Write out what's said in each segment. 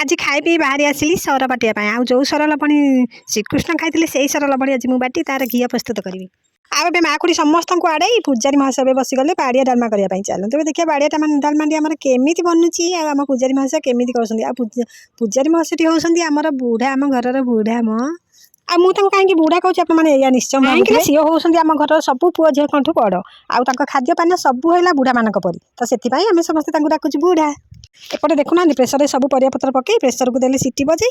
आज खाई पी बाहरी आसिली सर बाटिया आउ जो सर लबणी श्रीकृष्ण खाई से सर लबणी आज मुझे बाटी तार घी प्रस्तुत करी आउ ए माकुड़ी समस्त को आड़े पूजारी महाशय बसीगले बाड़िया डालमा करने चलते देखिए बाड़िया डालमा आम केमी बनूची आम पूजारी महाशय केमी कर पूजारी महाशय होती आम बुढ़ा आम घर बुढ़ा म आ मुझे कहीं बुढ़ा कहूँ मैंने निश्चय कहीं सी होती आम घर सब पुओ झील कंठू बड़ आउ खाद्य पान सब है बुढ़ा मान परी तो से आम समस्त डाकुचु बुढ़ा एपटे देखुना प्रेसर सब परियापत्र पकई प्रेसर को देले सीटी बजे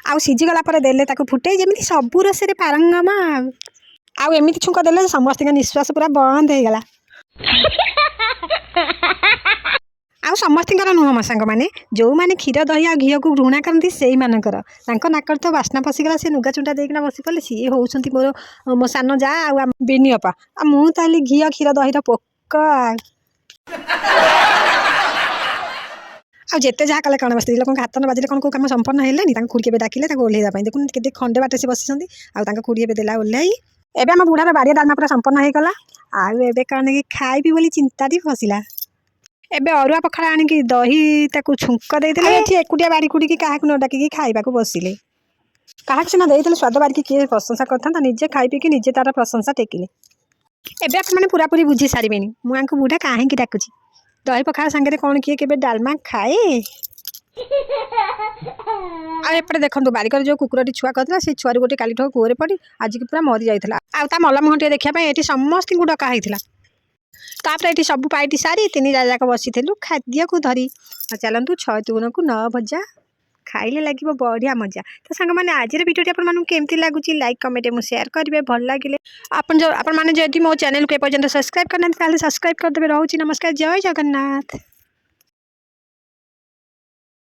आउ सीझीगला देले फुटे जमी सब रसरे पारंगमा आउ एमती छुंक देले समस्त निश्वास पूरा बंद हो गला आउ समस्त नुह मो सांग मैंने जो मैंने क्षीर दही आ घी को घृणा करती से मानकर नाकर तो बास्ना पशिगला से नुगा चुंटा देना बसी पड़े सी होती मोर मो सान जा आनी अपा मुझे घी क्षीर दही पोका आते जहाँ कले कौन बस लोक हाथ न बाजिले कौन कौ कम संपन्न है खुड़ी के डाकिले ओह्लैवा देखुन के खंडे बाटे से बसी आउ खुड़ी देला ओह्लैई एबे आम बुढ़ार बाड़िया डालमा पूरा संपन्न हो गला आउ एबे कौन कि खाइबी बोली चिंता फसिला एबे अरुआ पखाड़ आनिकी दही ताकू छुंक देते एकुटिया बाड़ी कुड़ी क्या न डाकिकी खाइबा बसिले क्या सीना देते स्वाद बारिकी किए प्रशंसा करता निजे खाई पीकी निजे तार प्रशंसा टेकिले एबे आपने पूरापूरी बुझी सारे मुझे बुढ़ा कहीं डाकुची दही पखाड़ सांगे कौन किए के डालमा खाए आते देखो बारिकर जो कुकुरटी छुआ करता से छुआ गोटे काली कूरे पड़ी आज की पूरा मरी जाता आउ मलम घंटे देखा ये समस्त को डका होता तापर ये सब पाइटी सारी तीन जाक बसी खाद्य को धरी चलतु 6 गुण को 9 भजा खाइले लगे बढ़िया मजा तो सांग मैंने आज भिडियो आपमती लगुच लाइक कमेंट और शेयर करेंगे भल लगे आपने जब मो चैनल को एपर्यंत सब्सक्राइब करना सब्सक्राइब करदे रोचे नमस्कार जय जगन्नाथ।